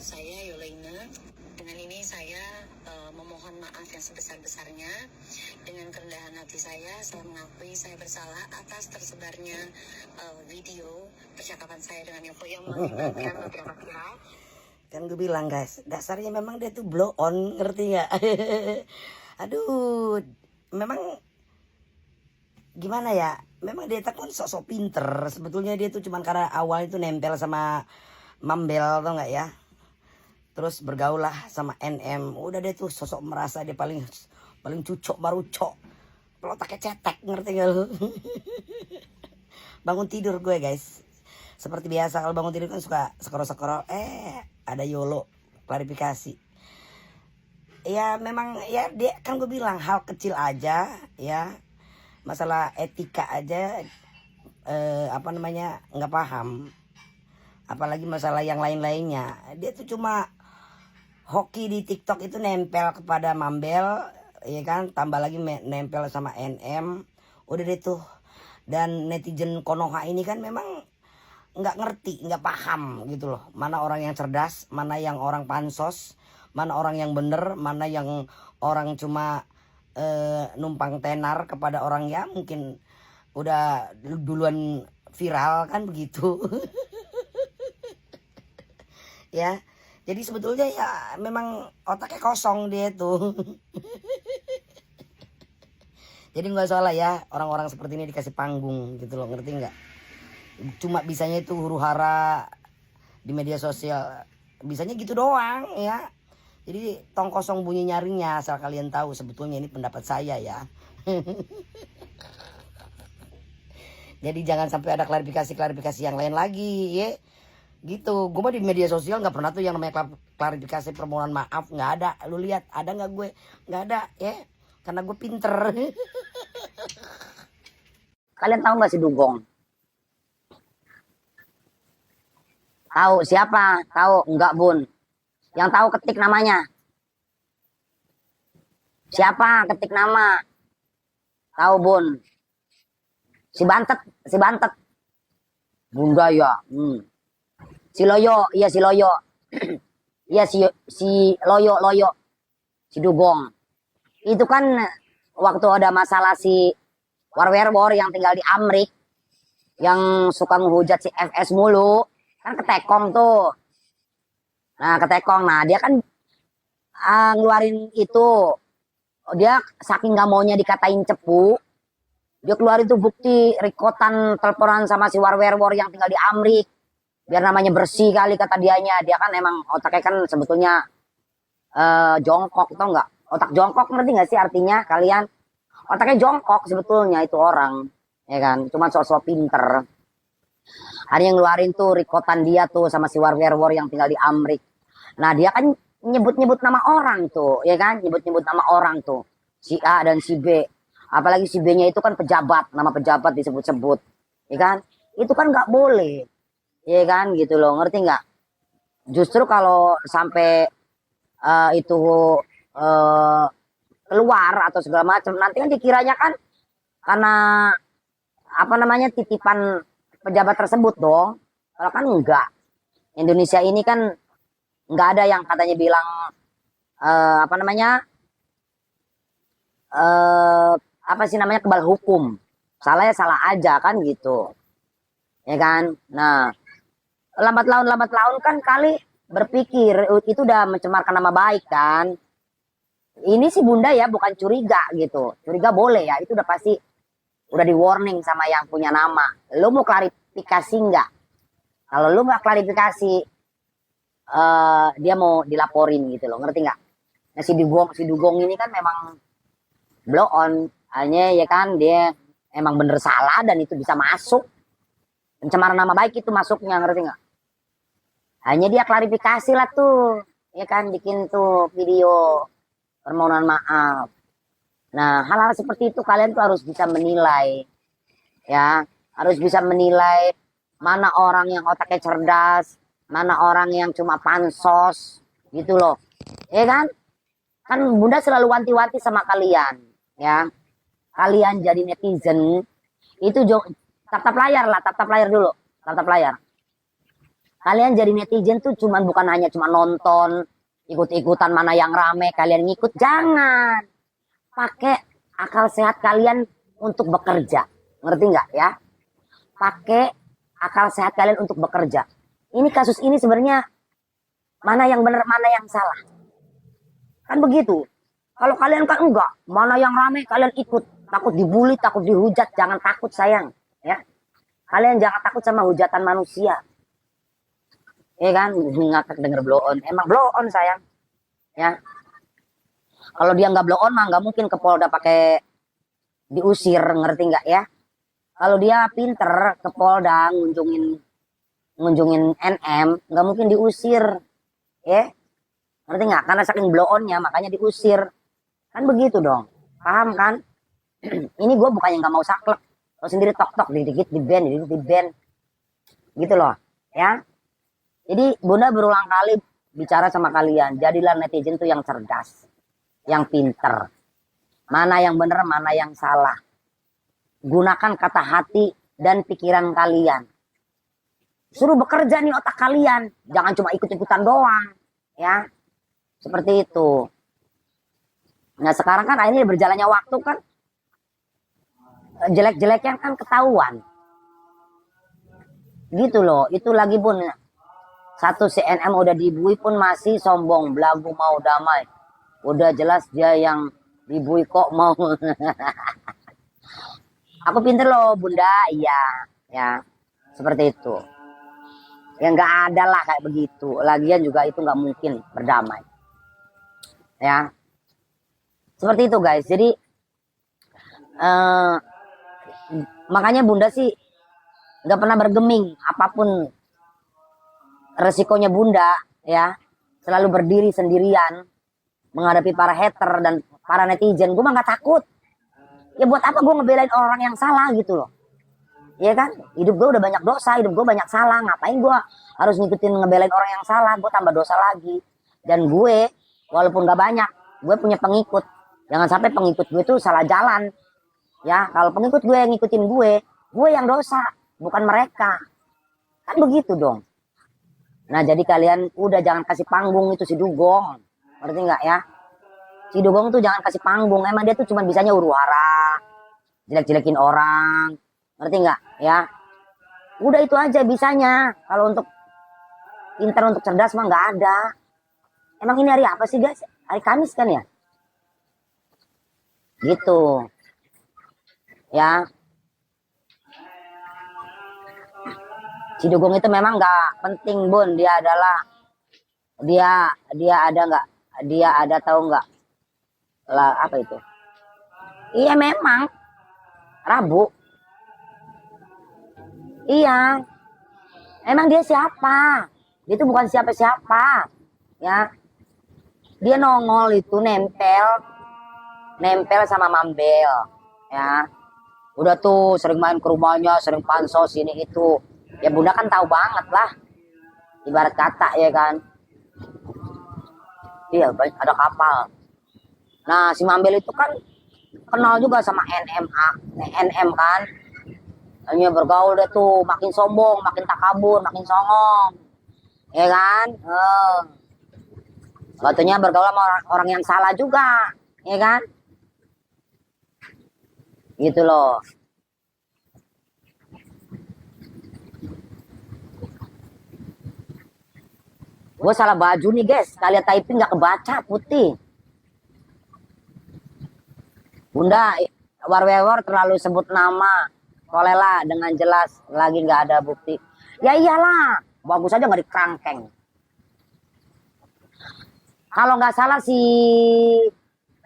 saya Yolaina. Dengan ini saya memohon maaf yang sebesar-besarnya. Dengan kerendahan hati saya mengakui saya bersalah atas tersebarnya video percakapan saya dengan Yoko yang melibatkan beberapa pihak. Kan gue bilang guys, dasarnya memang dia tuh blow on, ngerti gak? Aduh, memang gimana ya? Memang dia tuh kan sok-sok pinter. Sebetulnya dia tuh cuman karena awal itu nempel sama Mambel, tau gak ya? Terus bergaul lah sama NM. Udah dia tuh sosok merasa dia paling cucok barucok. Pelotaknya cetek, ngerti gak lu? Bangun tidur gue guys, seperti biasa kalau bangun tidur kan suka skoro-skoro. Ada Yolo klarifikasi. Ya memang ya dia kan gue bilang hal kecil aja ya. Masalah etika aja nggak paham. Apalagi masalah yang lain-lainnya. Dia tuh cuma hoki di TikTok itu nempel kepada Mambel, ya kan, tambah lagi nempel sama NM. Udah deh tuh. Dan netizen Konoha ini kan memang nggak ngerti, nggak paham gitu loh. Mana orang yang cerdas, mana yang orang pansos, mana orang yang bener, mana yang orang cuma numpang tenar kepada orang ya mungkin udah duluan viral kan begitu. Ya, jadi sebetulnya ya memang otaknya kosong dia tuh. Jadi nggak salah ya orang-orang seperti ini dikasih panggung gitu loh, ngerti nggak? Cuma bisanya itu huru hara di media sosial, bisanya gitu doang ya. Jadi tong kosong bunyi nyaringnya, asal kalian tahu. Sebetulnya ini pendapat saya ya. Jadi jangan sampai ada klarifikasi yang lain lagi ya. Gitu, gue mah di media sosial nggak pernah tuh yang namanya klarifikasi permohonan maaf, nggak ada. Lu lihat ada nggak gue? Nggak ada ya, karena gue pinter. Kalian tahu nggak si Dugong? Tahu siapa? Tahu enggak, Bun? Yang tahu ketik namanya. Siapa ketik nama? Tahu, Bun? Si Bantet. Bunda ya. Si Loyo, iya si Loyo. Iya si Loyo. Si Dugong. Itu kan waktu ada masalah si Warwerwor yang tinggal di Amrik, yang suka menghujat si FS mulu, kan ketekong tuh. Nah ketekong, nah dia kan ngeluarin itu, dia saking gak maunya dikatain cepu, dia keluarin tuh bukti rekotan teleponan sama si Warwerwor yang tinggal di Amrik, biar namanya bersih kali kata dianya. Dia kan emang otaknya kan sebetulnya jongkok, tau nggak? Otak jongkok, ngerti nggak sih artinya kalian? Otaknya jongkok sebetulnya itu orang, ya kan? Cuma sok-sok pinter. Ada yang ngeluarin tuh rekotan dia tuh sama si Warwerwor yang tinggal di Amrik. Nah dia kan nyebut-nyebut nama orang tuh, ya kan? Nyebut-nyebut nama orang tuh, si A dan si B. Apalagi si B-nya itu kan pejabat, nama pejabat disebut-sebut, ya kan? Itu kan nggak boleh, ya kan? Gitu loh, ngerti nggak? Justru kalau sampai itu keluar atau segala macam, nanti kan dikiranya kan karena titipan pejabat tersebut dong. Kalau kan enggak. Indonesia ini kan enggak ada yang katanya bilang kebal hukum. Salah ya salah aja kan gitu. Ya kan? Nah, lambat laun kan kali berpikir itu udah mencemarkan nama baik kan. Ini si Bunda ya bukan curiga gitu. Curiga boleh ya, itu udah pasti udah di warning sama yang punya nama. Lu mau klarifikasi nggak? Kalau lu nggak klarifikasi, dia mau dilaporin gitu loh, ngerti nggak? Nah si Dugong ini kan memang blow on, hanya ya kan dia emang bener salah dan itu bisa masuk pencemaran nama baik, itu masuknya, ngerti nggak? Hanya dia klarifikasi lah tuh, ya kan, bikin tuh video permohonan maaf. Nah, hal-hal seperti itu kalian tuh harus bisa menilai, ya, harus bisa menilai mana orang yang otaknya cerdas, mana orang yang cuma pansos, gitu loh, ya kan? Kan Bunda selalu wanti-wanti sama kalian, ya, kalian jadi netizen itu tap layar dulu, tap Kalian jadi netizen tuh bukan hanya cuma nonton, ikut-ikutan mana yang rame, kalian ngikut. Jangan. Pakai akal sehat kalian untuk bekerja. Ngerti nggak ya? Pakai akal sehat kalian untuk bekerja. Ini kasus ini sebenarnya mana yang benar, mana yang salah. Kan begitu. Kalau kalian kan enggak, mana yang rame kalian ikut. Takut dibully, takut dihujat. Jangan takut sayang. Ya. Kalian jangan takut sama hujatan manusia. Ya kan, ngakak denger blow on. Emang blow on sayang. Ya. Kalau dia nggak blow on mah nggak mungkin ke Polda pakai diusir, ngerti nggak ya? Kalau dia pinter ke Polda ngunjungin NM, nggak mungkin diusir, ya? Ngerti nggak? Karena saking blow onnya makanya diusir. Kan begitu dong, paham kan? Ini gue bukannya nggak mau saklek, lo sendiri tok dikit di band, gitu loh, ya? Jadi Bunda berulang kali bicara sama kalian, jadilah netizen tuh yang cerdas, yang pinter. Mana yang benar, mana yang salah. Gunakan kata hati dan pikiran kalian. Suruh bekerja nih otak kalian, jangan cuma ikut-ikutan doang, ya. Seperti itu. Nah sekarang kan ini berjalannya waktu kan, jelek-jeleknya kan ketahuan. Gitu loh, itu lagi Bun. Satu CNM udah dibui pun masih sombong, belagu mau damai. Udah jelas dia yang dibui kok mau. Aku pinter loh Bunda, iya. Ya, seperti itu. Ya nggak ada lah kayak begitu. Lagian juga itu nggak mungkin berdamai. Ya, seperti itu guys. Jadi makanya Bunda sih nggak pernah bergeming apapun resikonya Bunda, ya selalu berdiri sendirian menghadapi para hater dan para netizen. Gue mah nggak takut. Ya buat apa gue ngebelain orang yang salah gitu loh. Ya kan, hidup gue udah banyak dosa, hidup gue banyak salah. Ngapain gue harus ngikutin ngebelain orang yang salah? Gue tambah dosa lagi. Dan gue walaupun gak banyak, gue punya pengikut. Jangan sampai pengikut gue tuh salah jalan. Ya, kalau pengikut gue yang ngikutin gue yang dosa, bukan mereka. Kan begitu dong. Nah jadi kalian udah jangan kasih panggung itu si Dugong. Ngerti nggak ya? Si Dugong tuh jangan kasih panggung. Emang dia tuh cuma bisanya huru hara, jelek-jelekin orang. Ngerti nggak ya? Udah itu aja bisanya. Kalau untuk pintar, untuk cerdas mah nggak ada. Emang ini hari apa sih guys? Hari Kamis kan ya? Gitu. Ya. Si Dugong itu memang nggak penting Bun. Dia ada tahu nggak lah apa itu? Iya memang Rabu. Iya. Emang dia siapa? Dia itu bukan siapa-siapa. Ya. Dia nongol itu nempel sama Mambel. Ya. Udah tuh sering main ke rumahnya, sering pansos ini itu. Ya Bunda kan tahu banget lah. Ibarat kata ya kan. Iya ada kapal. Nah si Mambel itu kan kenal juga sama NM kan. Hanya bergaul deh tuh, makin sombong, makin takabur, makin songong. Ya kan? Katanya bergaul sama orang yang salah juga. Ya kan? Gitu loh. Gue salah baju nih guys. Kalian typing gak kebaca putih. Bunda, war terlalu sebut nama. Kolela dengan jelas. Lagi gak ada bukti. Ya iyalah. Bagus aja gak dikerangkeng. Kalau gak salah si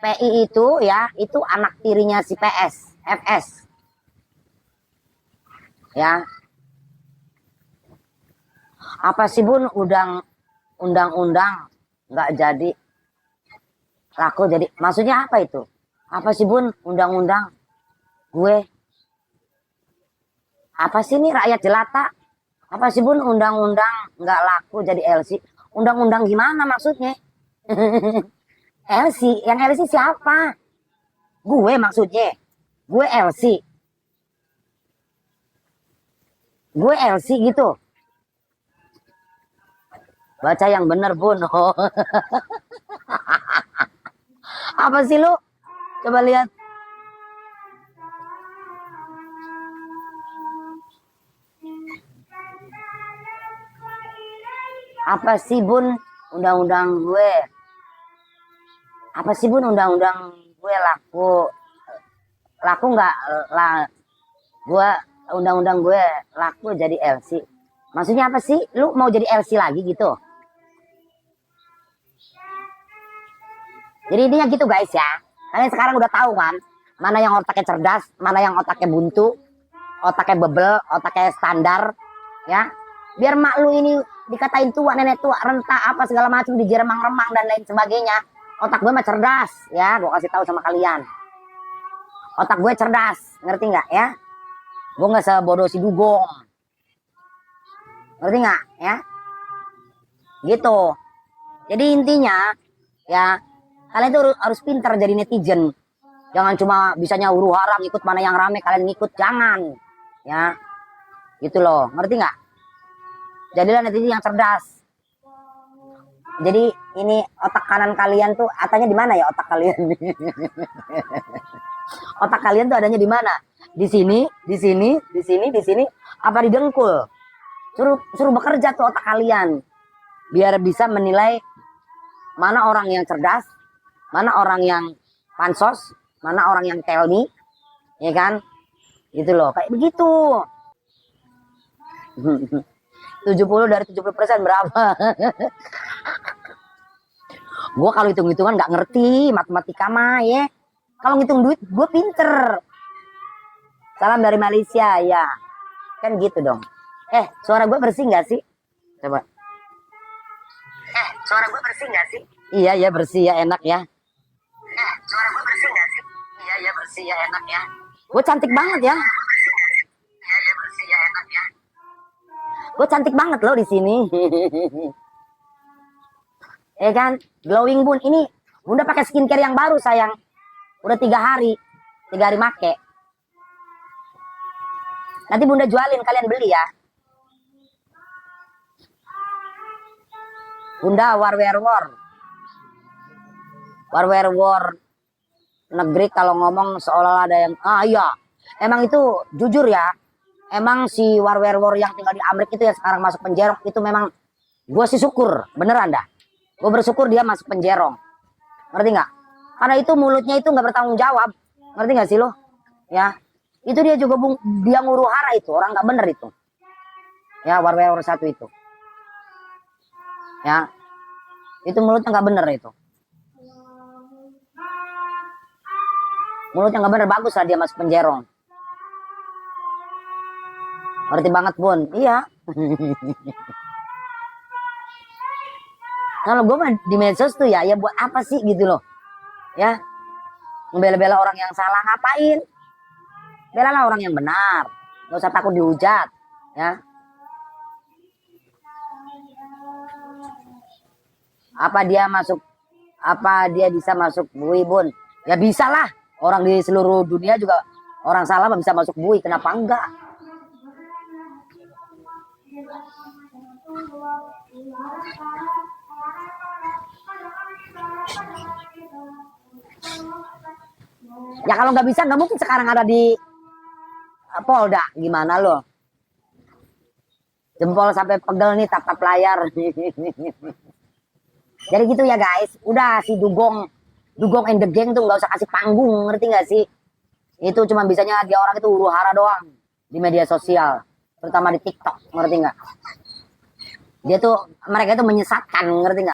PI itu ya. Itu anak tirinya si FS. Ya. Apa sih Bun undang-undang nggak jadi laku jadi maksudnya apa itu? Apa sih Bun undang-undang? Gue apa sih nih rakyat jelata? Apa sih Bun undang-undang nggak laku jadi LC? Undang-undang gimana maksudnya? LC, yang LC siapa? Gue maksudnya. Gue LC. Gue LC gitu. Baca yang bener bun. Oh. Apa sih lu? Coba lihat. Apa sih bun undang-undang gue? Apa sih bun undang-undang gue laku? Laku nggak lah? Gue undang-undang gue laku jadi LC. Maksudnya apa sih? Lu mau jadi LC lagi gitu? Jadi intinya gitu guys ya. Kalian sekarang udah tahu kan? Mana yang otaknya cerdas, mana yang otaknya buntu, otaknya bebel, otaknya standar, ya. Biar mak lu ini dikatain tua, nenek tua, renta, apa segala macam, dijeremang-remang dan lain sebagainya. Otak gue mah cerdas, ya. Gue kasih tahu sama kalian. Otak gue cerdas, ngerti nggak ya? Gue nggak sebodoh si Dugong, ngerti nggak ya? Gitu. Jadi intinya ya, kalian tuh harus pintar jadi netizen. Jangan cuma bisanya huru hara ngikut mana yang rame kalian ngikut, jangan ya. Gitu loh, ngerti nggak? Jadilah netizen yang cerdas. Jadi ini otak kanan kalian tuh adanya di mana ya otak kalian? Otak kalian tuh adanya di mana? Di sini, di sini, di sini, di sini, apa di dengkul? Suruh bekerja tuh otak kalian biar bisa menilai mana orang yang cerdas, mana orang yang pansos, mana orang yang tell me, ya kan? Gitu loh, kayak begitu. 70 dari 70% berapa? Gue kalau hitung-hitungan nggak ngerti matematika mah ya. Kalau ngitung duit gue pinter. Salam dari Malaysia ya. Kan gitu dong. Suara gue bersih nggak sih? Coba. Suara gue bersih nggak sih? Iya ya bersih ya, enak ya. Suara gue bersih nggak sih? Iya ya bersih ya, enak ya. Gue cantik banget ya. Iya ya bersih ya, enak ya. Gue cantik banget loh di sini. Ya kan, glowing bun. Ini bunda pakai skincare yang baru sayang. Udah 3 hari make. Nanti bunda jualin, kalian beli ya. Bunda war negeri kalau ngomong seolah ada yang iya. Emang itu jujur ya. Emang si war yang tinggal di Amerika itu ya sekarang masuk penjara itu memang gue sih syukur, beneran dah. Gue bersyukur dia masuk penjerong. Ngerti nggak? Karena itu mulutnya itu nggak bertanggung jawab. Ngerti nggak sih lo? Ya. Itu dia juga dia nguru hara itu. Orang nggak bener itu. Ya, war 1 itu. Ya. Itu mulutnya nggak bener itu. Mulutnya nggak bener, bagus lah dia masuk penjerong. Ngerti banget bun. Iya. Kalau gue di medsos tuh ya buat apa sih gitu loh. Ya. Ngebela-bela orang yang salah, ngapain? Belalah orang yang benar. Gak usah takut dihujat. Ya. Apa dia bisa masuk bui bun? Ya bisa lah. Orang di seluruh dunia juga orang salah bisa masuk bui. Kenapa enggak? Ya kalau nggak bisa nggak mungkin sekarang ada di Polda, gimana lo? Jempol sampai pegel nih tatap layar. Jadi gitu ya guys, udah si Dugong and the gang tuh nggak usah kasih panggung, ngerti nggak sih? Itu cuma bisanya dia orang itu huru hara doang di media sosial, terutama di TikTok, ngerti nggak? Mereka itu menyesatkan, ngerti nggak?